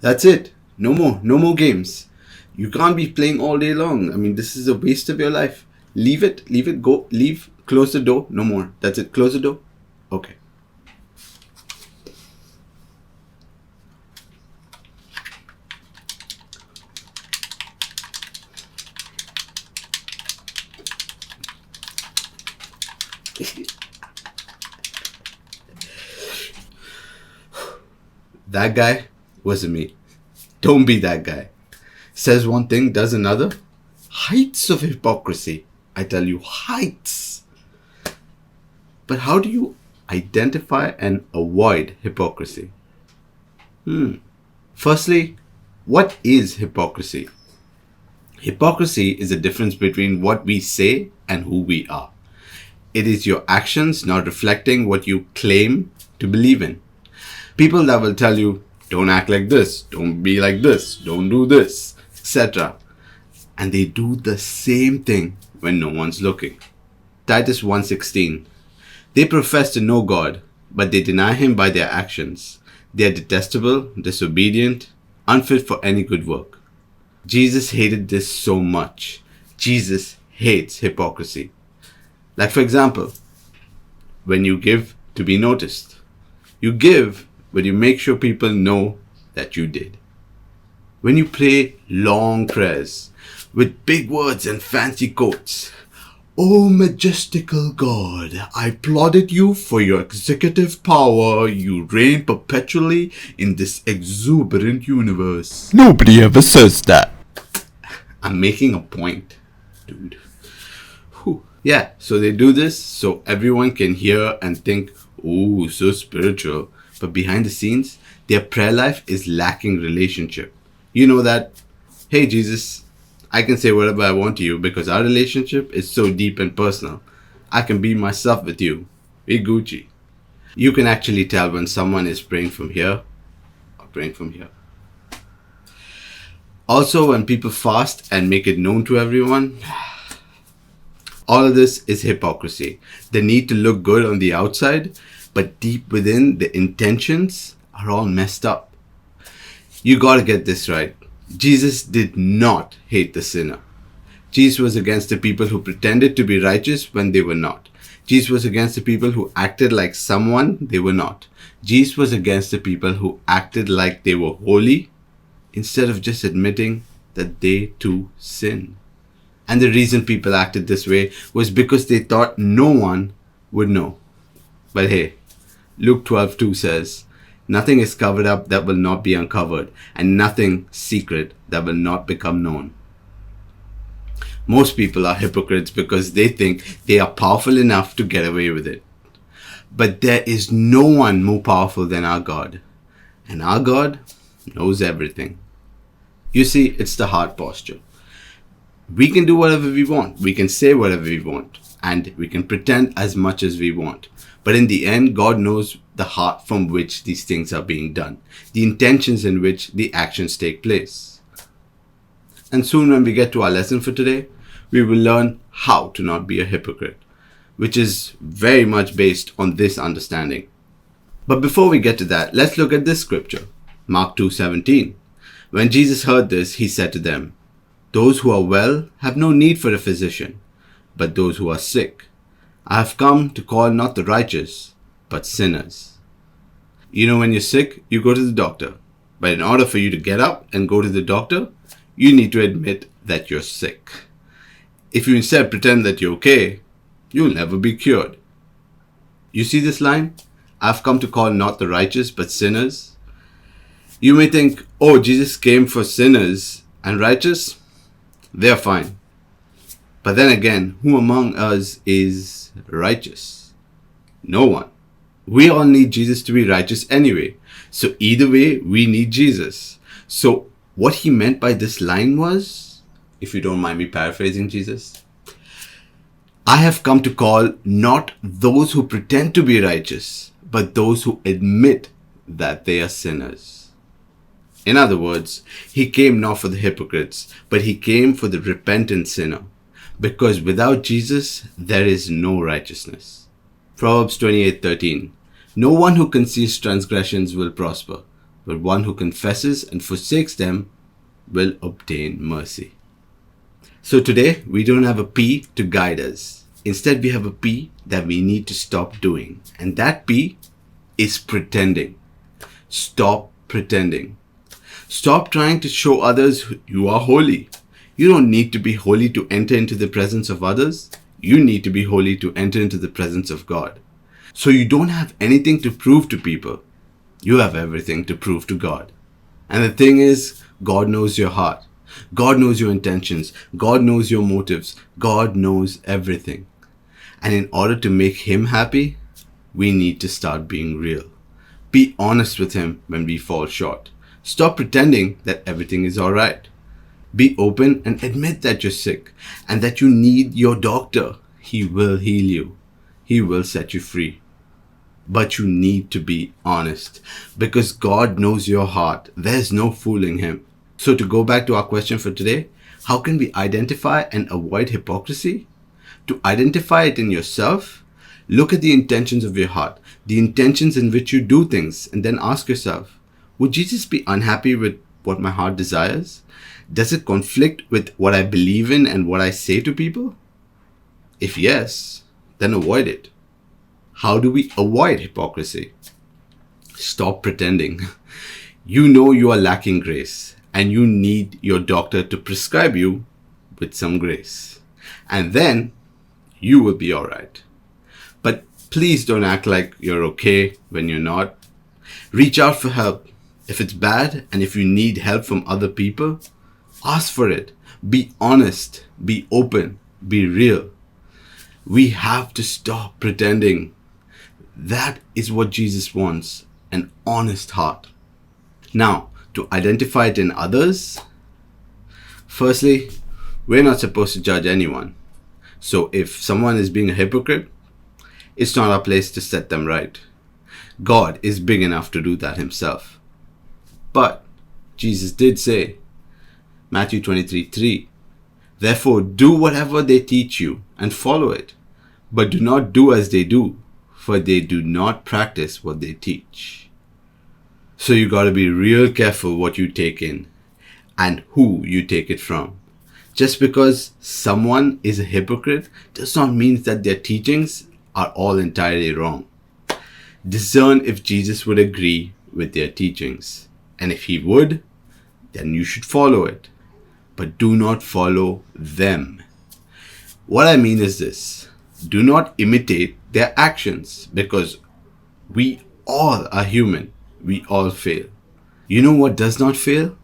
That's it. No more. No more games. You can't be playing all day long. I mean, this is a waste of your life. Leave it. Leave it. Go. Leave. Close the door. No more. That's it. Close the door. Okay. That guy wasn't me. Don't be that guy. Says one thing, does another. Heights of hypocrisy. I tell you, heights. But how do you identify and avoid hypocrisy? Firstly, what is hypocrisy? Hypocrisy is the difference between what we say and who we are. It is your actions not reflecting what you claim to believe in. People that will tell you, don't act like this, don't be like this, don't do this, etc. And they do the same thing when no one's looking. Titus 1:16. They profess to know God, but they deny Him by their actions. They are detestable, disobedient, unfit for any good work. Jesus hated this so much. Jesus hates hypocrisy. Like for example, when you give to be noticed. You give, but you make sure people know that you did. When you pray long prayers with big words and fancy quotes. O majestical God, I applauded you for your executive power. You reign perpetually in this exuberant universe. Nobody ever says that. I'm making a point, dude. Whew. Yeah, so they do this so everyone can hear and think, ooh, so spiritual. But behind the scenes, their prayer life is lacking relationship. You know that, hey Jesus, I can say whatever I want to you because our relationship is so deep and personal. I can be myself with you. We Gucci. You can actually tell when someone is praying from here or praying from here. Also, when people fast and make it known to everyone, all of this is hypocrisy. The need to look good on the outside, but deep within, the intentions are all messed up. You gotta get this right. Jesus did not hate the sinner. Jesus was against the people who pretended to be righteous when they were not. Jesus was against the people who acted like someone they were not. Jesus was against the people who acted like they were holy instead of just admitting that they too sin. And the reason people acted this way was because they thought no one would know. But hey, Luke 12:2 says, nothing is covered up that will not be uncovered, and nothing secret that will not become known. Most people are hypocrites because they think they are powerful enough to get away with it. But there is no one more powerful than our God. And our God knows everything. You see, it's the heart posture. We can do whatever we want. We can say whatever we want. And we can pretend as much as we want. But in the end, God knows the heart from which these things are being done. The intentions in which the actions take place. And soon when we get to our lesson for today, we will learn how to not be a hypocrite, which is very much based on this understanding. But before we get to that, let's look at this scripture, Mark 2:17. When Jesus heard this, he said to them, those who are well have no need for a physician, but those who are sick. I have come to call not the righteous, but sinners. You know, when you're sick, you go to the doctor. But in order for you to get up and go to the doctor, you need to admit that you're sick. If you instead pretend that you're okay, you'll never be cured. You see this line? I've come to call not the righteous, but sinners. You may think, oh, Jesus came for sinners and righteous. They're fine. But then again, who among us is righteous? No one. We all need Jesus to be righteous anyway. So either way, we need Jesus. So what he meant by this line was, if you don't mind me paraphrasing Jesus, I have come to call not those who pretend to be righteous, but those who admit that they are sinners. In other words, he came not for the hypocrites, but he came for the repentant sinner. Because without Jesus, there is no righteousness. Proverbs 28:13. No one who conceals transgressions will prosper, but one who confesses and forsakes them will obtain mercy. So today, we don't have a P to guide us. Instead, we have a P that we need to stop doing. And that P is pretending. Stop pretending. Stop trying to show others you are holy. You don't need to be holy to enter into the presence of others. You need to be holy to enter into the presence of God. So you don't have anything to prove to people. You have everything to prove to God. And the thing is, God knows your heart. God knows your intentions. God knows your motives. God knows everything. And in order to make Him happy, we need to start being real. Be honest with Him when we fall short. Stop pretending that everything is alright. Be open and admit that you're sick and that you need your doctor. He will heal you. He will set you free. But you need to be honest because God knows your heart. There's no fooling Him. So to go back to our question for today, how can we identify and avoid hypocrisy? To identify it in yourself, look at the intentions of your heart, the intentions in which you do things, and then ask yourself, would Jesus be unhappy with what my heart desires? Does it conflict with what I believe in and what I say to people? If yes, then avoid it. How do we avoid hypocrisy? Stop pretending. You know you are lacking grace and you need your doctor to prescribe you with some grace. And then you will be alright. But please don't act like you're okay when you're not. Reach out for help. If it's bad and if you need help from other people, ask for it. Be honest. Be open. Be real. We have to stop pretending. That is what Jesus wants, an honest heart. Now, to identify it in others, firstly, we're not supposed to judge anyone. So if someone is being a hypocrite, it's not our place to set them right. God is big enough to do that Himself. But Jesus did say, Matthew 23:3, therefore do whatever they teach you and follow it, but do not do as they do, for they do not practice what they teach. So you got to be real careful what you take in and who you take it from. Just because someone is a hypocrite does not mean that their teachings are all entirely wrong. Discern if Jesus would agree with their teachings. And if He would, then you should follow it. But do not follow them. What I mean is this. Do not imitate their actions because we all are human. We all fail. You know what does not fail?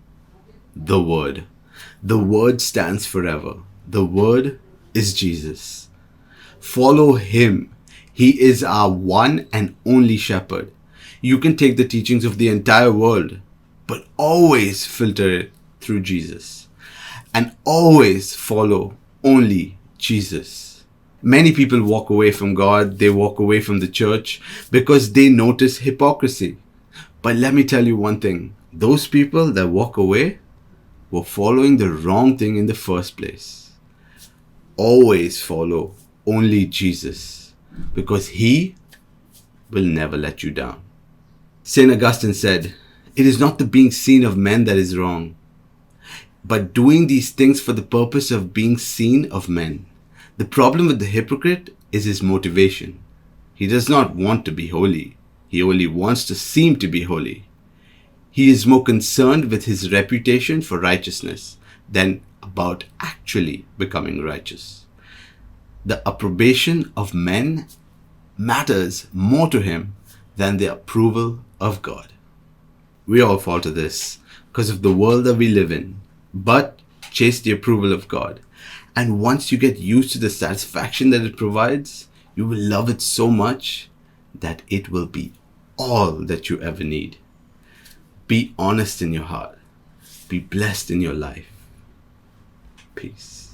The Word. The Word stands forever. The Word is Jesus. Follow Him. He is our one and only shepherd. You can take the teachings of the entire world, but always filter it through Jesus. And always follow only Jesus. Many people walk away from God, they walk away from the church because they notice hypocrisy. But let me tell you one thing, those people that walk away were following the wrong thing in the first place. Always follow only Jesus because He will never let you down. St. Augustine said, it is not the being seen of men that is wrong, but doing these things for the purpose of being seen of men. The problem with the hypocrite is his motivation. He does not want to be holy. He only wants to seem to be holy. He is more concerned with his reputation for righteousness than about actually becoming righteous. The approbation of men matters more to him than the approval of God. We all fall to this because of the world that we live in. But chase the approval of God. And once you get used to the satisfaction that it provides, you will love it so much that it will be all that you ever need. Be honest in your heart. Be blessed in your life. Peace.